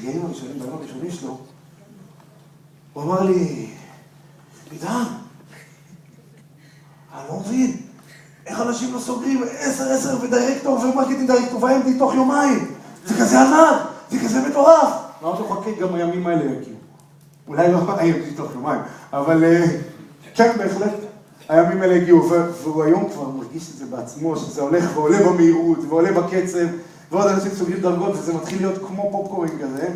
ברגעים הראשונים, ביום הראשונים שלו, הוא אמר לי, עידן, אני לא מבין, איך אנשים לא סוגרים 10 ודירקטור ומרקטינג דירקטור ו-MD תוך יומיים? זה כזה ענק, זה כזה מטורף. אמרתי לו, חכה, גם הימים האלה יגיעו. אולי לא MD תוך יומיים, אבל כן, בהחלט, הימים האלה הגיעו, והוא היום כבר מרגיש את זה בעצמו, שזה הולך ועולה במהירות, ועולה בקצב, ועוד אנשים סוגרים דרגות, וזה מתחיל להיות כמו פופקורן כזה.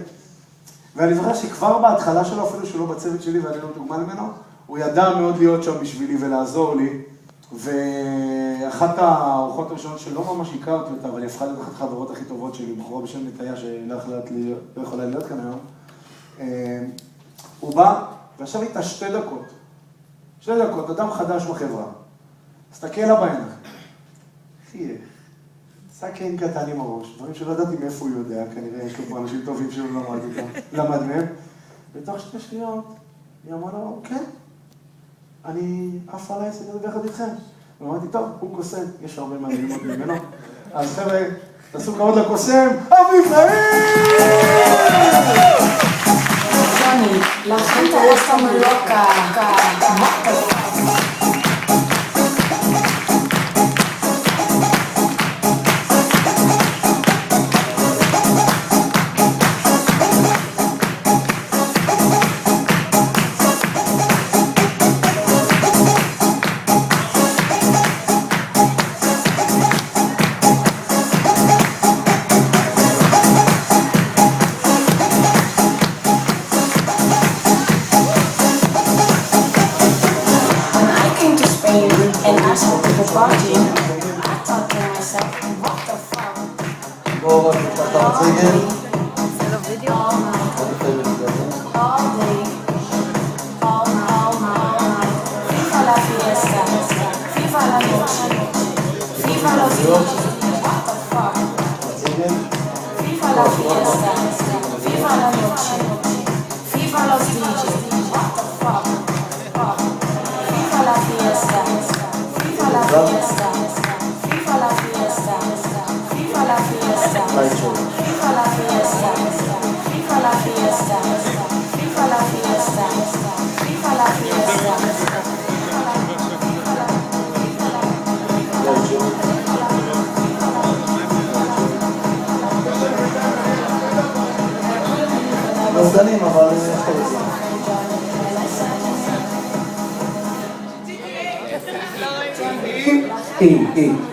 ואני זוכר שכבר בהתחלה שלו, אפילו שלא בצוות שלי, ואני לא דוגמה ממנו, הוא ידע מאוד להיות שם בשבילי ולעזור לי. ואחת הארוחות הראשונות שלא ממש הכרתי אותה, אבל היא הפכה להיות אחת החברות הכי טובות שלי, בחורה בשם נטיה שלא יכולה להיות כאן היום. הוא בא וישב איתה 2 דקות. 2 דקות, אדם חדש בחברה. הסתכל לה בעיניים. חייך. סכן קטן עם הראש, דברים שלא ידעתי מאיפה הוא יודע, כנראה יש לו פה אנשים טובים שהוא למד מהם. בתוך 2 שניות, היא אמרה לו, כן, אני אף עליי אעשה את זה ביחד איתכם. ואמרתי, טוב, הוא קוסם, יש הרבה מה ללמוד ממנו. אז חבר'ה, תעשו כבוד לקוסם, אביב חיים! Johnny, la gente está muy loca.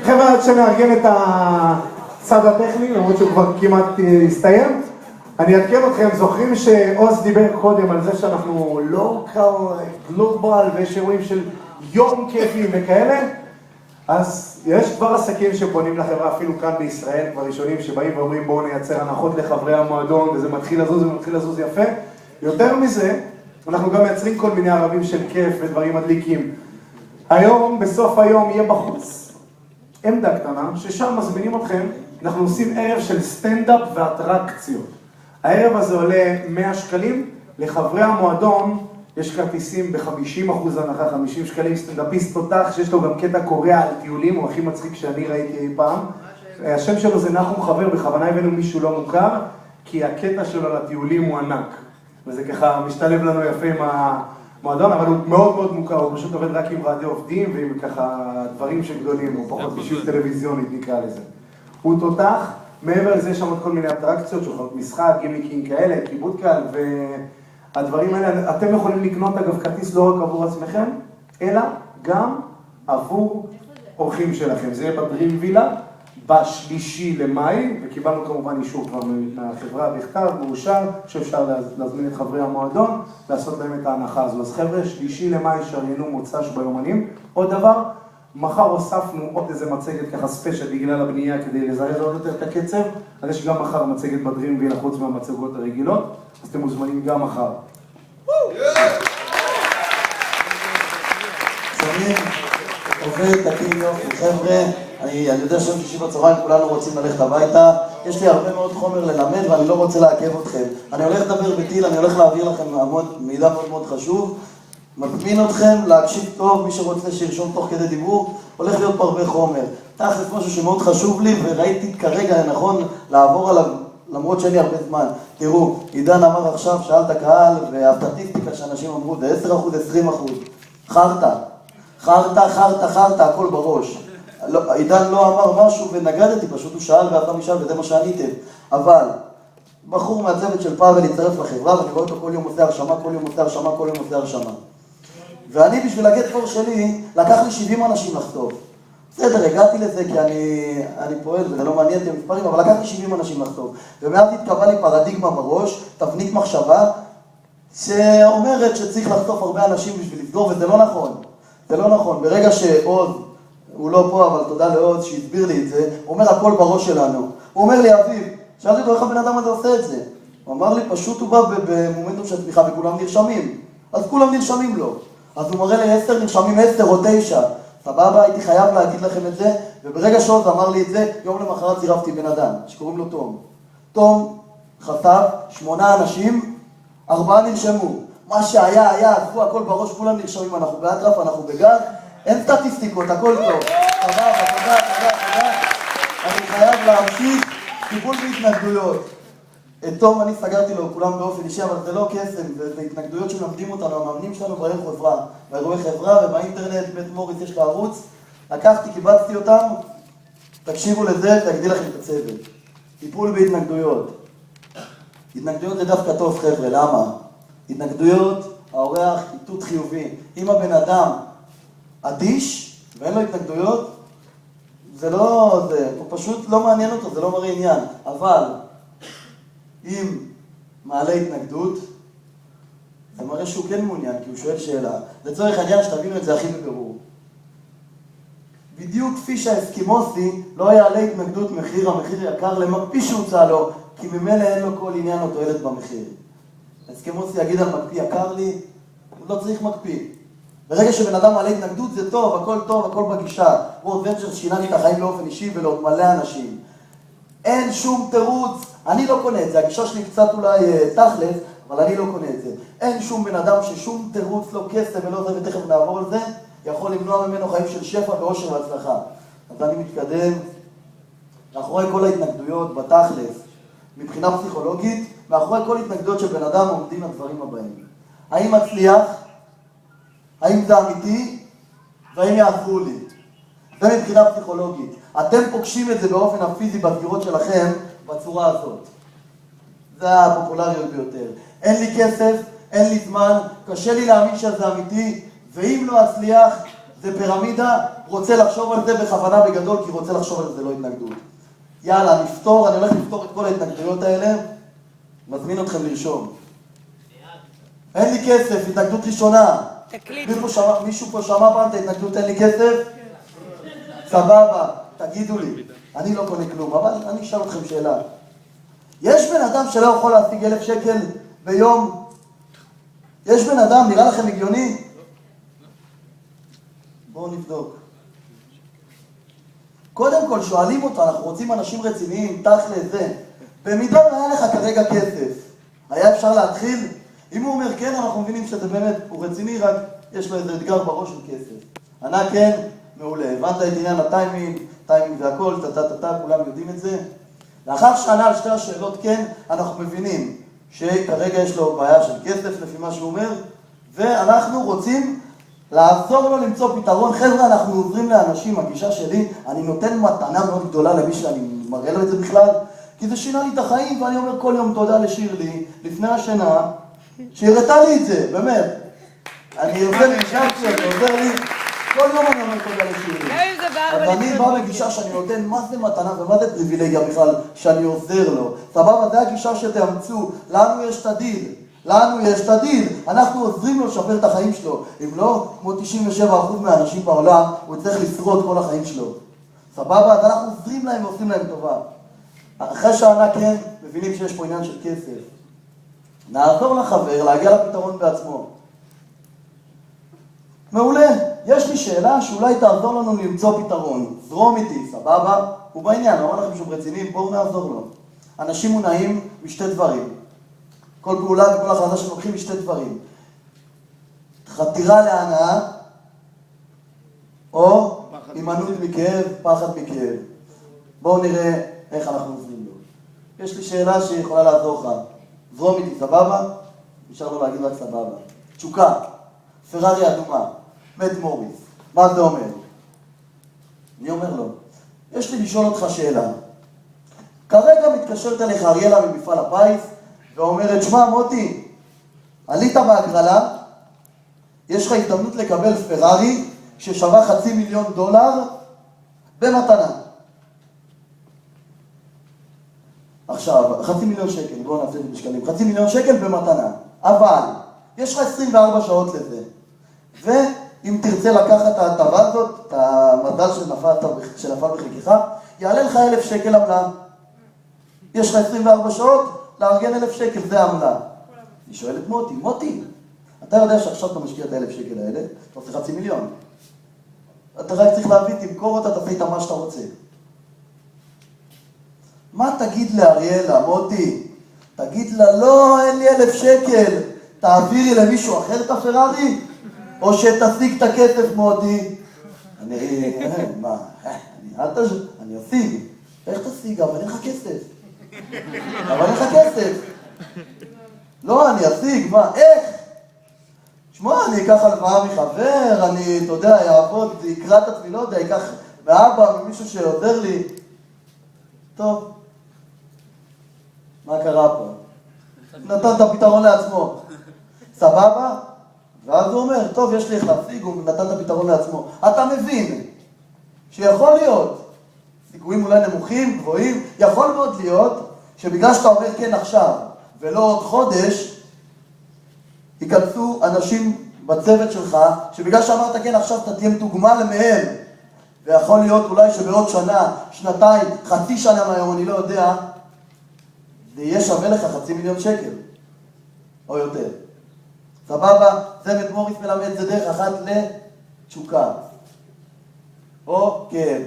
חבר'ה, עד שנארגן את הצד הטכני, למרות שהוא כבר כמעט הסתיים, אני אעדכן אתכם, זוכרים שעוז דיבר קודם על זה שאנחנו לוקל, גלובל, ויש אירועים של יום כיפים וכאלה? אז יש כבר עסקים שפונים לחברה, אפילו כאן בישראל, כבר ראשונים שבאים ואומרים בואו נייצר הנחות לחברי המועדון, וזה מתחיל לזוז ומתחיל לזוז יפה. יותר מזה, אנחנו גם מייצרים כל מיני ערבים של כיף ודברים מדליקים. היום, בסוף היום, יהיה בחוץ עמדה קטנה, ששם מזמינים אתכם, אנחנו עושים ערב של סטנדאפ ואטרקציות. הערב הזה עולה 100 שקלים, לחברי המועדון יש כרטיסים ב-50% הנחה, 50 שקלים, סטנדאפיסט תותח שיש לו גם קטע קורא על טיולים, הוא הכי מצחיק שאני ראיתי אי פעם. השם שלו זה נחום חבר, בכוונה הבאנו מישהו לא מוכר, כי הקטע שלו על הטיולים הוא ענק. וזה ככה משתלב לנו יפה עם המועדון, אבל הוא מאוד מאוד מוכר, הוא פשוט עובד רק עם ועדי עובדים ועם ככה דברים שגדולים, הוא פחות בשביל טלוויזיונית נקרא לזה. הוא תותח, מעבר לזה יש שם עוד כל מיני אטרקציות, שולחות משחק, גימיקים כאלה, כיבוד קהל, והדברים האלה, אתם יכולים לקנות אגב כרטיס לא רק עבור עצמכם, אלא גם עבור אורחים שלכם. זה יהיה בדרים וילה, ב3 למאי, וקיבלנו כמובן אישור כבר מהחברה בכתב, מאושר, שאפשר להזמין את חברי המועדון, לעשות להם את ההנחה הזו. אז חבר'ה, 3 למאי שריינו מוצ"ש ביומנים. עוד דבר, מחר הוספנו עוד איזה מצגת ככה ספיישל בגלל הבנייה כדי לזרז עוד יותר את הקצב, אז יש גם מחר מצגת בדרים וילה חוץ מהמצגות הרגילות, אז אתם מוזמנים גם מחר. שומעים, עובד, תקים יופי, חבר'ה, אני יודע שום שישי בצהריים כולנו רוצים ללכת הביתה, יש לי הרבה מאוד חומר ללמד ואני לא רוצה לעכב אתכם. אני הולך לדבר בטיל, אני הולך להעביר לכם מידע מאוד מאוד חשוב, מזמין אתכם להקשיב טוב, מי שרוצה שירשום תוך כדי דיבור, הולך להיות פה הרבה חומר. תכף משהו שמאוד חשוב לי וראיתי כרגע נכון לעבור עליו למרות שאין לי הרבה זמן. תראו, עידן אמר עכשיו, שאל את הקהל, והסטטיסטיקה שאנשים אמרו, זה 10%, 20%. חרטה, הכל בראש. עידן לא אמר משהו ונגדתי, פשוט הוא שאל ואתה משאל וזה מה שעניתם. אבל בחור מהצוות של פאבל יצטרף לחברה, ואני רואה אותו כל יום עושה הרשמה. ואני בשביל הגט פור שלי, לקח לי 70 אנשים לחטוף. בסדר, הגעתי לזה כי אני פועל, וזה לא מעניין את המספרים, אבל לקח לי 70 אנשים לחטוף. ומאז התקבלה לי פרדיגמה בראש, תבנית מחשבה, שאומרת שצריך לחטוף הרבה אנשים בשביל לסגור, וזה לא נכון. זה לא נכון. ברגע שעוז, הוא לא פה, אבל תודה לעוז שהסביר לי את זה, הוא אומר הכל בראש שלנו. הוא אומר לי, אביב, שאלתי אותו איך הבן אדם הזה עושה את זה. הוא אמר לי, פשוט הוא בא במומנטום של תמיכה וכולם נרשמים. אז כולם נרשמים לו. אז הוא מראה לי 10, נרשמים 10 או 9. סבבה, הייתי חייב להגיד לכם את זה, וברגע שעוז אמר לי את זה, יום למחרת צירפתי בן אדם, שקוראים לו תום. תום חשף 8 אנשים, 4 נרשמו. מה שהיה, עזבו הכל בראש, כולם נרשמים, אנחנו באטרף, אנחנו בגג, אין סטטיסטיקות, הכל טוב. סבבה, תודה. אני חייב להמשיך טיפול בהתנגדויות. את תום אני סגרתי לו, כולם באופן אישי, אבל זה לא קסם, זה התנגדויות שמלמדים אותנו, המאמנים שלנו באירועי חברה ובאינטרנט, בית מוריס יש לה ערוץ, לקחתי, קיבצתי אותם, תקשיבו לזה, תגדיל לכם את הצוות. טיפול בהתנגדויות. התנגדויות זה דווקא טוב חבר'ה, למה? התנגדויות, האורח, איתות חיובי. אם הבן אדם אדיש ואין לו התנגדויות, זה לא, הוא פשוט לא מעניין אותו, זה לא מראה עניין, אבל אם מעלה התנגדות, זה מראה שהוא כן מעוניין, כי הוא שואל שאלה. לצורך העניין שתבינו את זה הכי בבירור. בדיוק כפי שהאסקימוסי לא יעלה התנגדות מחיר, המחיר יקר למקפיא שהוצא לו, כי ממילא אין לו כל עניין או תועלת במחיר. האסקימוסי יגיד על מקפיא יקר לי, הוא לא צריך מקפיא. ברגע שבן אדם מעלה התנגדות זה טוב, הכל טוב, הכל בגישה. וורד ונצ'רס שינה לי את החיים באופן אישי ולעוד מלא אנשים. אין שום תירוץ, אני לא קונה את זה, הגישה שלי קצת אולי תכלס, אבל אני לא קונה את זה. אין שום בן אדם ששום תירוץ, לא כסף ולא זה, ותכף נעבור על זה, יכול למנוע ממנו חיים של שפע ואושר והצלחה. אז אני מתקדם, מאחורי כל ההתנגדויות בתכלס, מבחינה פסיכולוגית, מאחורי כל התנגדויות של בן אדם עומדים הדברים הבאים. האם מצליח? האם זה אמיתי? והאם יעזרו לי? זה מבחינה פסיכולוגית. אתם פוגשים את זה באופן הפיזי בסגירות שלכם בצורה הזאת. זה הפופולריות ביותר. אין לי כסף, אין לי זמן, קשה לי להאמין שזה אמיתי, ואם לא אצליח, זה פירמידה, רוצה לחשוב על זה בכוונה בגדול, כי רוצה לחשוב על זה לא התנגדות. יאללה, אני הולך לפתור את כל ההתנגדויות האלה, מזמין אתכם לרשום. אין לי כסף, התנגדות ראשונה. מישהו פה שמע פעם את ההתנגדות אין לי כסף? סבבה, תגידו לי, אני לא קונה כלום, אבל אני אשאל אתכם שאלה. יש בן אדם שלא יכול להשיג 1,000 שקל ביום? יש בן אדם, נראה לכם הגיוני? בואו נבדוק. קודם כל שואלים אותו, אנחנו רוצים אנשים רציניים, תכל'ס זה. במידה והיה לך כרגע כסף, היה אפשר להתחיל? אם הוא אומר כן, אנחנו מבינים שזה באמת, הוא רציני, רק יש לו איזה אתגר בראש של כסף. ענה כן, מעולה. הבנת את עניין הטיימינג והכל, כולם יודעים את זה. לאחר שענה על שתי השאלות כן, אנחנו מבינים שכרגע יש לו בעיה של כסף לפי מה שהוא אומר, ואנחנו רוצים לעזור לו למצוא פתרון. חבר'ה, אנחנו עוזרים לאנשים, הגישה שלי, אני נותן מתנה מאוד גדולה למי שאני מראה לו את זה בכלל, כי זה שינה לי את החיים, ואני אומר כל יום תודה לשירלי, לפני השינה, שהראתה לי את זה, באמת. אני עוזר לי, עוזר לי, כל יום אני אומר תודה לשירלי. אז אני בא בגישה שאני נותן מה זה מתנה ומה זה פריבילגיה בכלל שאני עוזר לו. סבבה, זה הגישה שתאמצו, לנו יש את הדיל, אנחנו עוזרים לו לשפר את החיים שלו. אם לא, כמו 97% מהאנשים בעולם, הוא צריך לשרוד כל החיים שלו. סבבה, אז אנחנו עוזרים להם ועושים להם טובה. אחרי שענה כן, מבינים שיש פה עניין של כסף. נעזור לחבר להגיע לפתרון בעצמו. מעולה, יש לי שאלה שאולי תעזור לנו למצוא פתרון. זרום איתי, סבבה? הוא בעניין, אמר לכם שהוא רציני, בואו נעזור לו. אנשים מונעים משתי דברים. כל פעולה וכל החלטה שלוקחים משתי דברים. חתירה להנאה, או הימנעות מכאב, פחד מכאב. בואו נראה איך אנחנו עוזרים לו. יש לי שאלה שיכולה לעזור לך. זרום איתי, סבבה? נשאר לו להגיד רק סבבה. תשוקה, פרארי אדומה, מד מוריס. מה זה אומר? אני אומר לו, יש לי לשאול אותך שאלה. כרגע מתקשרת אליך אריאלה ממפעל הפיס, ואומרת, שמע מוטי, עלית בהגרלה, יש לך הזדמנות לקבל פרארי ששווה $500,000 במתנה. עכשיו, $500,000, בואו נעשה את זה בשקלים, $500,000 במתנה. אבל, יש לך 24 שעות לזה. ואם תרצה לקחת את ההטבה הזאת, את המזל שנפל בחלקך, יעלה לך $1,000 עמלה. יש לך 24 שעות, לארגן $1,000, זה העמלה. אני שואל את מוטי, מוטי, אתה יודע שעכשיו אתה משקיע את $1,000 האלה, אתה עושה $500,000. אתה רק צריך להביא, תמכור אותה, תעשה איתה מה שאתה רוצה. מה תגיד לאריאלה, מוטי? תגיד לה, לא, אין לי $1,000, תעבירי למישהו אחר את הפרארי? או שתשיג את הכסף, מוטי? אני אשיג. איך תשיג? אבל אין לך כסף. לא, אני אשיג, מה? איך? שמע, אני אקח הלוואה מחבר, אני, אתה יודע, יעבוד, יקרא את עצמי, לא יודע, ייקח מאבא, ממישהו שעוזר לי. טוב. מה קרה פה? נתן את הפתרון לעצמו. סבבה? ואז הוא אומר, טוב, יש לי איך להשיג, הוא נתן את הפתרון לעצמו. אתה מבין שיכול להיות, סיכויים אולי נמוכים, גבוהים, יכול מאוד להיות שבגלל שאתה אומר כן עכשיו, ולא עוד חודש, ייכנסו אנשים בצוות שלך, שבגלל שאמרת כן עכשיו אתה תהיה מתוגמל מהם, ויכול להיות אולי שבעוד שנה, שנתיים, חצי שנה מהיום, אני לא יודע, זה יהיה שווה לך $500,000, או יותר. סבבה? צוות מוריס מלמד, זה דרך אחת לתשוקה. או כן.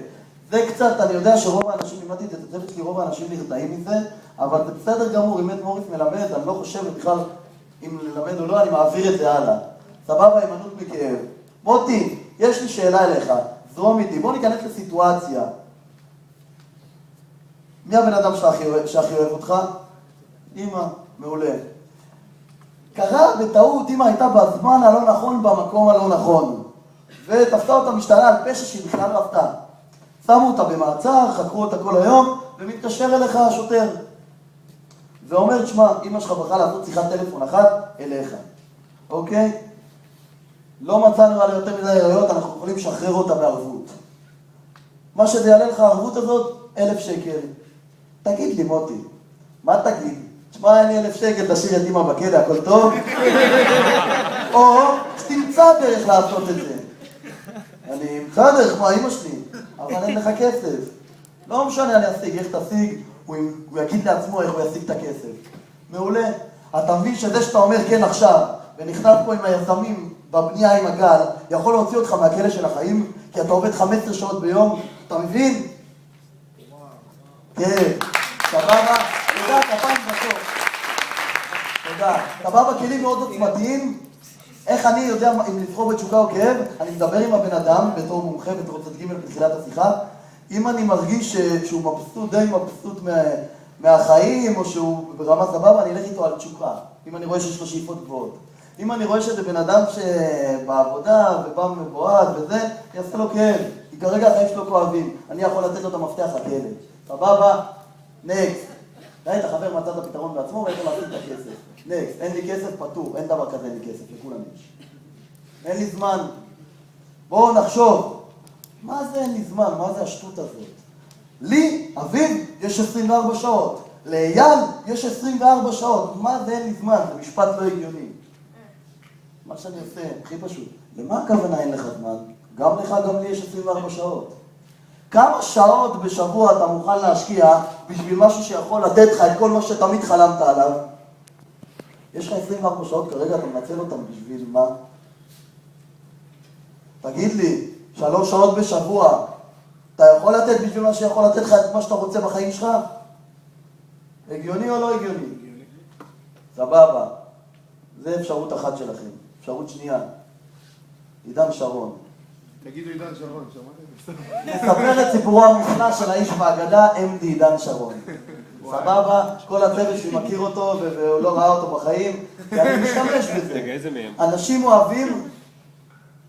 זה קצת, אני יודע שרוב האנשים, לימדתי את הצוות שלי, רוב האנשים נרתעים מזה, אבל זה בסדר גמור, אם מוריס מלמד, אני לא חושב בכלל אם ללמד או לא, אני מעביר את זה הלאה. סבבה, הימנעות מכאב. מוטי, יש לי שאלה אליך, זרום איתי, בוא ניכנס לסיטואציה. מי הבן אדם שהכי אוהב אותך? אמא, מעולה. קרה בטעות, אמא הייתה בזמן הלא נכון, במקום הלא נכון. ותפסה אותה משטרה על פשע שהיא בכלל לא עשתה. שמו אותה במעצר, חקרו אותה כל היום, ומתקשר אליך השוטר. ואומר, שמע, אמא שלך בחרה לעשות שיחת טלפון אחת אליך. אוקיי? לא מצאנו עליה יותר מדי ראיות, אנחנו יכולים לשחרר אותה בערבות. מה שזה יעלה לך הערבות הזאת, $1,000. תגיד לי, מוטי, מה תגיד? תשמע, אין לי $1,000, תשאיר את אמא בכלא, הכל טוב? או תמצא דרך לעשות את זה. אני אמצא דרך, מה, אמא שלי? אבל אין לך כסף. לא משנה, אני אשיג, איך תשיג? הוא יגיד לעצמו איך הוא ישיג את הכסף. מעולה. אתה מבין שזה שאתה אומר כן עכשיו, ונכנס פה עם היזמים בבנייה עם הגל, יכול להוציא אותך מהכלא של החיים, כי אתה עובד 15 שעות ביום, אתה מבין? כן. סבבה? תודה, כפיים בסוף. תודה. סבבה, כלים מאוד עוצמתיים. איך אני יודע אם לבחור בתשוקה או כאב? אני מדבר עם הבן אדם בתור מומחה, בתור צד ג' בתחילת השיחה. אם אני מרגיש שהוא מבסוט, די מבסוט מהחיים, או שהוא ברמה סבבה, אני אלך איתו על תשוקה. אם אני רואה שיש לו שאיפות גבוהות. אם אני רואה שזה בן אדם שבעבודה ובא מבועד וזה, אני אעשה לו כאב. כי כרגע החיים שלו כואבים. אני יכול לתת לו את המפתח לכלא. סבבה? נקסט. ראית, החבר מצא את הפתרון בעצמו ואיך להשיג את הכסף. נקסט, אין לי כסף, פטור. אין דבר כזה, אין לי כסף, לכולם יש. אין לי זמן. בואו נחשוב. מה זה אין לי זמן? מה זה השטות הזאת? לי, אביב, יש 24 שעות. לאייל, יש 24 שעות. מה זה אין לי זמן? זה משפט לא הגיוני. מה שאני עושה, הכי פשוט. למה הכוונה אין לך זמן? גם לך, גם לי יש 24 שעות. כמה שעות בשבוע אתה מוכן להשקיע בשביל משהו שיכול לתת לך את כל מה שתמיד חלמת עליו? יש לך 24 שעות כרגע, אתה מנצל אותם בשביל מה? תגיד לי, 3 שעות בשבוע, אתה יכול לתת בשביל מה שיכול לתת לך את מה שאתה רוצה בחיים שלך? הגיוני או לא הגיוני? סבבה. זה אפשרות אחת שלכם. אפשרות שנייה. עידן שרון. תגידו עידן שרון, שמעתם? נספר את סיפורו המופלא של האיש בהגדה, MD עידן שרון. סבבה? כל הצוות שמכיר אותו ולא ראה אותו בחיים, כי אני משתמש בזה. רגע, איזה מהם? אנשים אוהבים...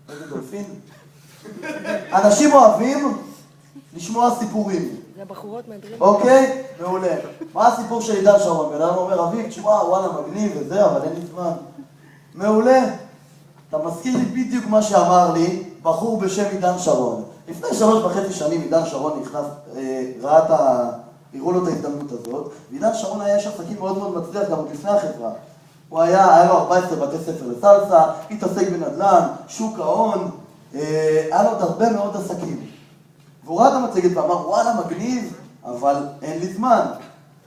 איזה דולפין? אנשים אוהבים לשמוע סיפורים. זה בחורות מהדרים. אוקיי? מעולה. מה הסיפור של עידן שרון? בן אדם אומר, אביב, תשמע, וואלה, מגניב וזה, אבל אין לי זמן. מעולה. אתה מזכיר לי בדיוק מה שאמר לי בחור בשם עידן שרון. לפני 3.5 שנים עידן שרון נכנס, הראו לו את ההזדמנות הזאת, ועידן שרון היה איש עסקים מאוד מאוד מצליח גם עוד לפני החברה. הוא היה לו 14 בתי ספר לסלסה, התעסק בנדל"ן, שוק ההון, היה לו עוד הרבה מאוד עסקים. והוא ראה את המצגת ואמר, וואלה, מגניב, אבל אין לי זמן.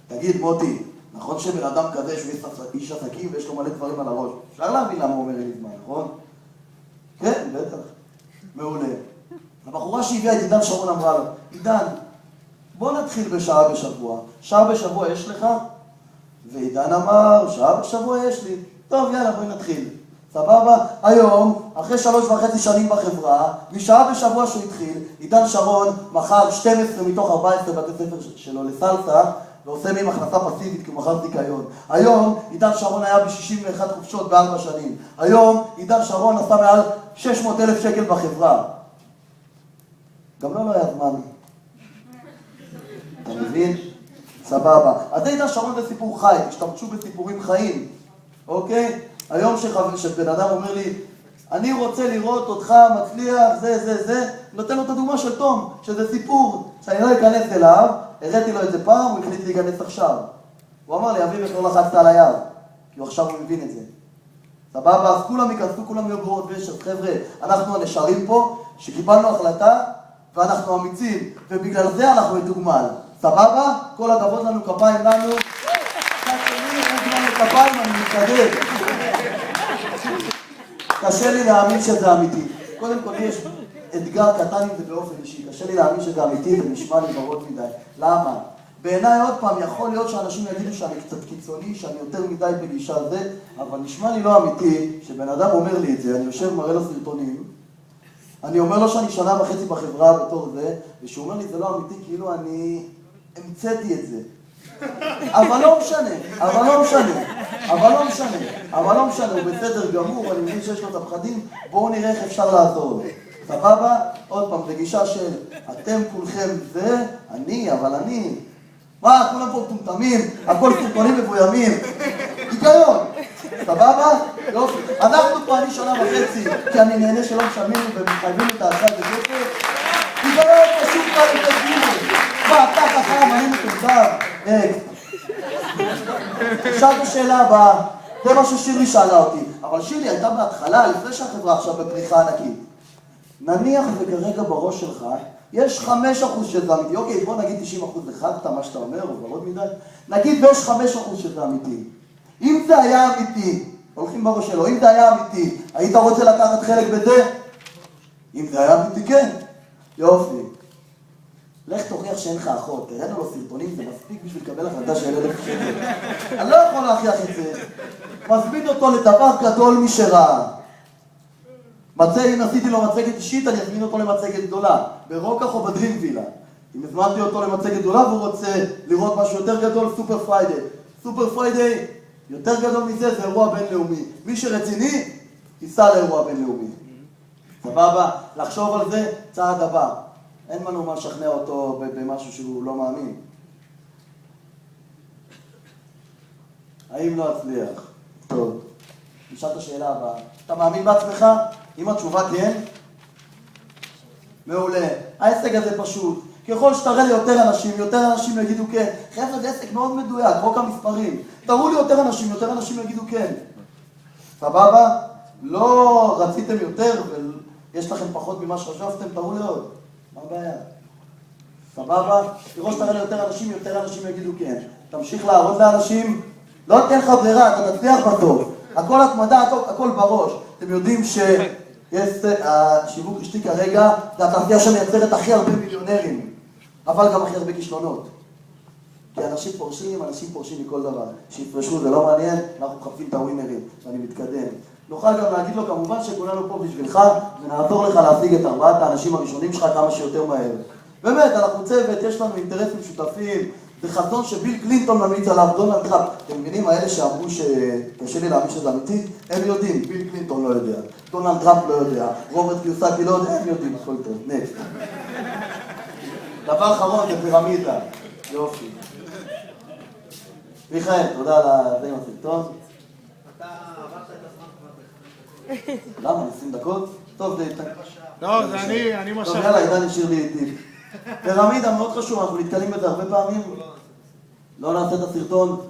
תגיד, מוטי, נכון שבן אדם כזה שהוא איש עסקים ויש לו מלא דברים על הראש? אפשר להבין למה הוא אומר אין לי זמן, נכון? כן, בטח. מעולה. הבחורה שהביאה את עידן שרון אמרה לו, עידן, בוא נתחיל בשעה בשבוע. שעה בשבוע יש לך? ועידן אמר, שעה בשבוע יש לי. טוב, יאללה, בואי נתחיל. סבבה? היום, אחרי 3.5 שנים בחברה, משעה בשבוע שהוא התחיל, עידן שרון מכר 12 מתוך 14 בתי ספר שלו לסלסה, ועושה מהם הכנסה פסיבית כי הוא מכר זיכיון. היום עידן שרון היה ב-61 חופשות ב4 שנים. היום עידן שרון עשה מעל 600,000 שקל בחברה. גם לא היה זמן. אתה מבין? סבבה. אז עידן שרון זה סיפור חי, תשתמשו בסיפורים חיים. אוקיי? היום שבן אדם אומר לי, אני רוצה לראות אותך מצליח, זה, נותן לו את הדוגמה של תום, שזה סיפור שאני לא אכנס אליו, הראיתי לו את זה פעם, הוא החליט להיכנס עכשיו. הוא אמר לי, אביב, איך לא לחצת על היד? כי עכשיו הוא מבין את זה. סבבה? אז כולם ייכנסו, כולם יהיו גרועות וישר. חבר'ה, אנחנו הנשארים פה, שקיבלנו החלטה, ואנחנו אמיצים, ובגלל זה אנחנו מתוגמל. סבבה? כל הכבוד לנו, כפיים לנו. כפיים, אני מתקדם. קשה לי להאמין שזה אמיתי. קודם כל יש אתגר קטן עם זה באופן אישי. קשה לי להאמין שזה אמיתי ונשמע לי ברות מדי. למה? בעיניי עוד פעם, יכול להיות שאנשים יגידו שאני קצת קיצוני, שאני יותר מדי בגישה זה, אבל נשמע לי לא אמיתי שבן אדם אומר לי את זה, אני יושב מראה לו סרטונים, אני אומר לו שאני 1.5 שנה בחברה בתור זה, ושהוא אומר לי זה לא אמיתי, כאילו אני המצאתי את זה. אבל לא משנה, הוא בסדר גמור, אני מבין שיש לו את הפחדים, בואו נראה איך אפשר לעזור לו. סבבה? עוד פעם, בגישה של אתם כולכם זה, אבל אני. מה, כולם פה מטומטמים, הכל סרטונים מבוימים. היגיון. סבבה? יופי. אנחנו פה, אני 1.5 שנה, כי אני נהנה שלא משלמים ומחייבים את ההצעה בכסף. היגיון, פשוט כאן את הדיון. מה, אתה חכם, אני מטומטם. עכשיו בשאלה הבאה, זה מה ששירלי שאלה אותי, אבל שירלי הייתה בהתחלה, לפני שהחברה עכשיו בפריחה ענקית. נניח וכרגע בראש שלך, יש 5% שזה אמיתי, אוקיי, בוא נגיד 90% לחדת, מה שאתה אומר, או ברוד מדי, נגיד ויש 5% שזה אמיתי. אם זה היה אמיתי, הולכים בראש שלו, אם זה היה אמיתי, היית רוצה לקחת חלק בזה? אם זה היה אמיתי, כן. יופי. לך תוכיח שאין לך אחות, תראינו לו סרטונים, זה מספיק בשביל לקבל החלטה של 1,000 שקל. אני לא יכול להכריח את זה. מזמין אותו לדבר גדול משראה. אם עשיתי לו מצגת אישית, אני אזמין אותו למצגת גדולה. ברוקח או בדרים וילה. אם הזמנתי אותו למצגת גדולה והוא רוצה לראות משהו יותר גדול, סופר פריידי. סופר פריידי, יותר גדול מזה, זה אירוע בינלאומי. מי שרציני, ייסע לאירוע בינלאומי. סבבה? לחשוב על זה, צעד הבא. אין לנו מה לשכנע אותו במשהו שהוא לא מאמין. האם לא אצליח? טוב. נשאל את השאלה הבאה. אתה מאמין בעצמך? אם התשובה כן? מעולה. העסק הזה פשוט. ככל שתראה לי יותר אנשים יגידו כן. חבר'ה, זה עסק מאוד מדויק, רוק המספרים. תראו לי יותר אנשים יגידו כן. סבבה? לא רציתם יותר ויש לכם פחות ממה שחשבתם, תראו לי עוד. מה הבעיה? סבבה? ככל שתראה לי יותר אנשים יגידו כן. תמשיך להראות לאנשים, לא תן לך ברירה, אתה תצליח בסוף. הכל התמדה, הכל בראש. אתם יודעים שהשיווק רשתי כרגע, זה התעשייה שמייצרת הכי הרבה מיליונרים, אבל גם הכי הרבה כישלונות. כי אנשים פורשים מכל דבר. שיפרשו, זה לא מעניין, אנחנו מחפשים את הווינרים, שאני מתקדם. נוכל גם להגיד לו, כמובן שכולנו פה בשבילך, ונעזור לך להשיג את 4 האנשים הראשונים שלך כמה שיותר מהר. באמת, אנחנו צוות, יש לנו אינטרסים משותפים, זה חזון שביל קלינטון ממליץ עליו, דונלד טראמפ. אתם מבינים, האלה שאמרו שקשה לי להאמין שזה אמיתי, הם יודעים, ביל קלינטון לא יודע, דונלד טראמפ לא יודע, רוברט קיוסקי לא יודע, הם יודעים, הכל טוב, נקסט. דבר אחרון, זה פירמידה. יופי. מיכאל, תודה על זה עם הסרטון. אתה עברת את הזמן כבר. למה? 20 דקות? טוב, זה... לא, זה אני משך. טוב, יאללה, עידן השאיר לי איתי. פירמידה מאוד חשוב, אנחנו נתקלים בזה הרבה פעמים. לא נעשה את הסרטון.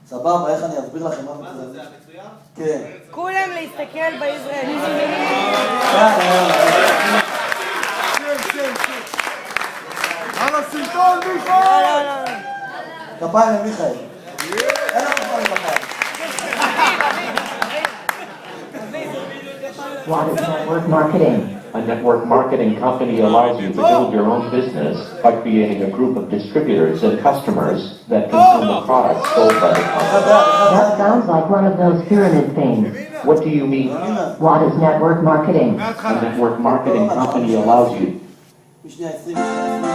סבבה, איך אני אסביר לכם מה זה? מה זה, זה המצויר? כן. כולם להסתכל בישראל. יאללה, יאללה. על הסרטון, מיכאל! כפיים למיכאל. אין לנו כפיים לכפיים. What is network marketing? A network marketing company allows you to build your own business by creating a group of distributors and customers that consume the products sold by the company. That sounds like one of those pyramid things. What do you mean? What is network marketing? A network marketing company allows you. בשנייה 20, בשנייה 20.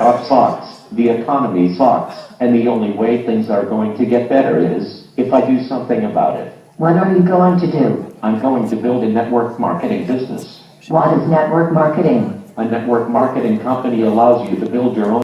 Up sucks. The economy sucks. And the only way things are going to get better is if I do something about it. What are you going to do? I'm going to build a network marketing business. What is network marketing? A network marketing company allows you to build your own